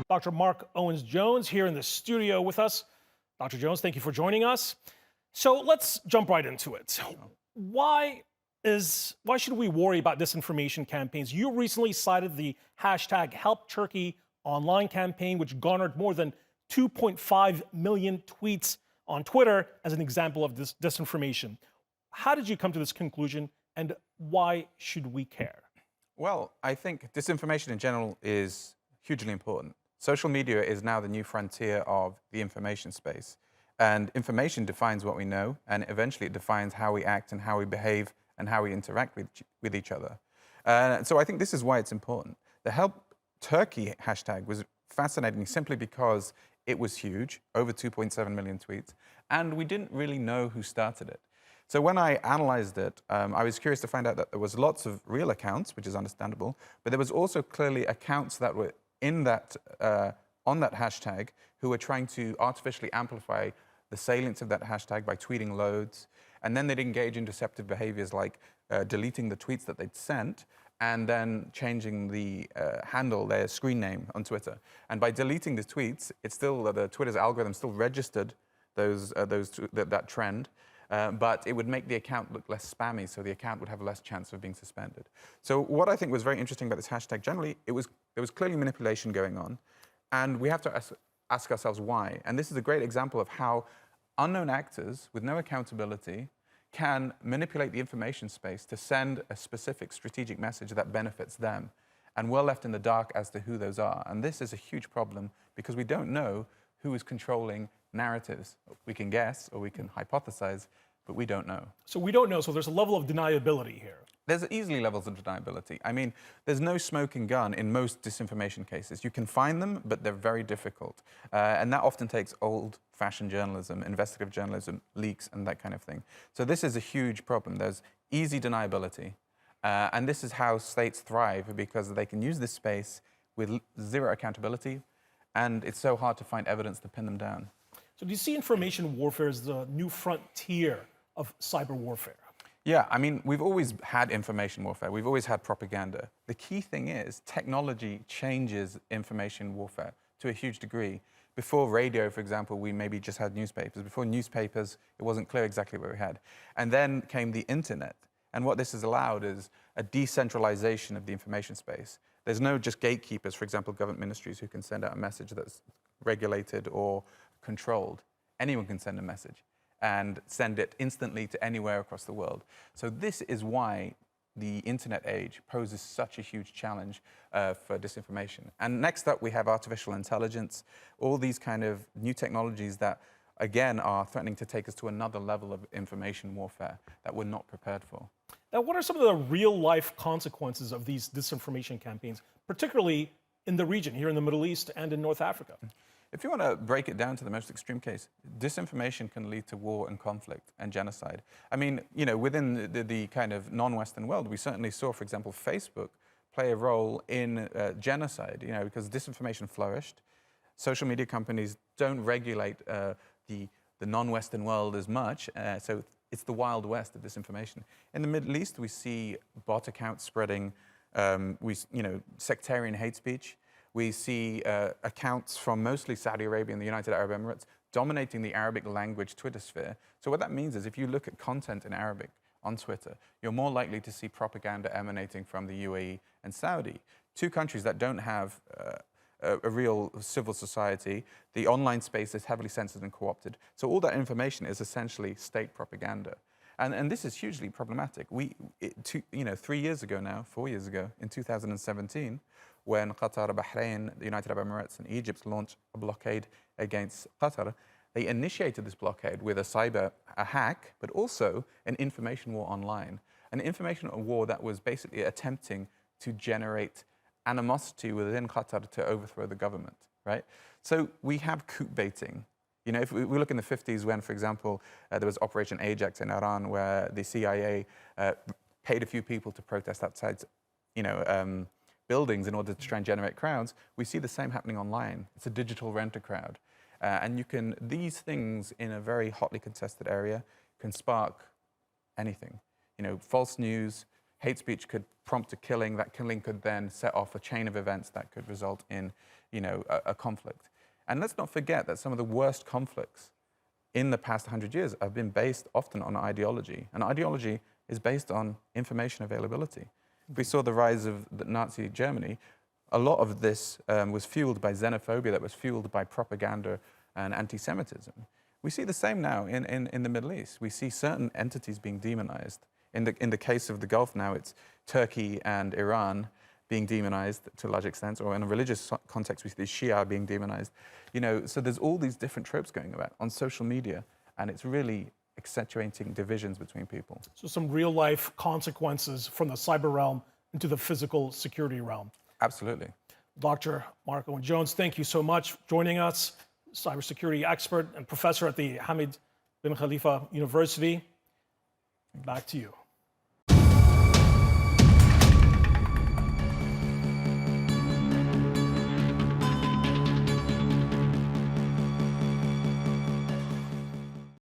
Dr. Mark Owens-Jones here in the studio with us. Dr. Jones, thank you for joining us. So let's jump right into it. Why should we worry about disinformation campaigns? You recently cited the hashtag Help Turkey online campaign, which garnered more than 2.5 million tweets on Twitter as an example of this disinformation. How did you come to this conclusion, and why should we care? Well, I think disinformation in general is hugely important. Social media is now the new frontier of the information space. And information defines what we know, and eventually it defines how we act and how we behave and how we interact with each other. So I think this is why it's important. The Help Turkey hashtag was fascinating simply because it was huge, over 2.7 million tweets, and we didn't really know who started it. So when I analyzed it, I was curious to find out that there was lots of real accounts, which is understandable, but there was also clearly accounts that were in that, on that hashtag who were trying to artificially amplify the salience of that hashtag by tweeting loads. And then they'd engage in deceptive behaviors like deleting the tweets that they'd sent and then changing the handle, their screen name on Twitter. And by deleting the tweets, it's still, the Twitter's algorithm still registered that trend. But it would make the account look less spammy, so the account would have less chance of being suspended. So what I think was very interesting about this hashtag generally, there was clearly manipulation going on, and we have to ask ourselves why. And this is a great example of how unknown actors with no accountability can manipulate the information space to send a specific strategic message that benefits them. And we're left in the dark as to who those are. And this is a huge problem because we don't know who is controlling narratives. We can guess or we can hypothesize, but we don't know. So we don't know, so there's a level of deniability here. There's easily levels of deniability. I mean, there's no smoking gun in most disinformation cases. You can find them, but they're very difficult. And that often takes old-fashioned journalism, investigative journalism, leaks, and that kind of thing. So this is a huge problem. There's easy deniability. And this is how states thrive, because they can use this space with zero accountability, and it's so hard to find evidence to pin them down. So do you see information warfare as the new frontier of cyber warfare? Yeah, I mean, we've always had information warfare. We've always had propaganda. The key thing is technology changes information warfare to a huge degree. Before radio, for example, we maybe just had newspapers. Before newspapers, it wasn't clear exactly what we had. And then came the internet. And what this has allowed is a decentralization of the information space. There's no just gatekeepers, for example, government ministries who can send out a message that's regulated or controlled. Anyone can send a message and send it instantly to anywhere across the world. So this is why the internet age poses such a huge challenge for disinformation. And next up, we have artificial intelligence, all these kind of new technologies that, again, are threatening to take us to another level of information warfare that we're not prepared for. Now, what are some of the real-life consequences of these disinformation campaigns, particularly in the region, here in the Middle East and in North Africa? If you want to break it down to the most extreme case, disinformation can lead to war and conflict and genocide. I mean, you know, within the kind of non-Western world, we certainly saw, for example, Facebook play a role in genocide, you know, because disinformation flourished. Social media companies don't regulate the non-Western world as much, so it's the Wild West of disinformation. In the Middle East, we see bot accounts spreading, sectarian hate speech. We see accounts from mostly Saudi Arabia and the United Arab Emirates dominating the Arabic language Twitter sphere. So what that means is if you look at content in Arabic on Twitter, you're more likely to see propaganda emanating from the UAE and Saudi, two countries that don't have a real civil society. The online space is heavily censored and co-opted. So all that information is essentially state propaganda. And this is hugely problematic. 3 years ago now, 4 years ago, in 2017, when Qatar, Bahrain, the United Arab Emirates, and Egypt launched a blockade against Qatar, they initiated this blockade with a hack, but also an information war online. An information war that was basically attempting to generate animosity within Qatar to overthrow the government, right? So we have coup baiting. You know, if we look in the 50s when, for example, there was Operation Ajax in Iran, where the CIA paid a few people to protest outside, buildings in order to try and generate crowds, we see the same happening online. It's a digital rent-a-crowd. And these things in a very hotly contested area can spark anything. You know, false news, hate speech could prompt a killing. That killing could then set off a chain of events that could result in, a conflict. And let's not forget that some of the worst conflicts in the past 100 years have been based often on ideology. And ideology is based on information availability. If we saw the rise of the Nazi Germany, a lot of this was fueled by xenophobia, that was fueled by propaganda and anti-Semitism. We see the same now in the Middle East. We see certain entities being demonized. In the case of the Gulf now, it's Turkey and Iran being demonized to a large extent, or in a religious context, we see the Shia being demonized. So there's all these different tropes going about on social media, and it's really accentuating divisions between people. So some real life consequences from the cyber realm into the physical security realm. Absolutely. Dr. Mark Owen Jones, thank you so much for joining us, cybersecurity expert and professor at the Hamad bin Khalifa University. Back to you.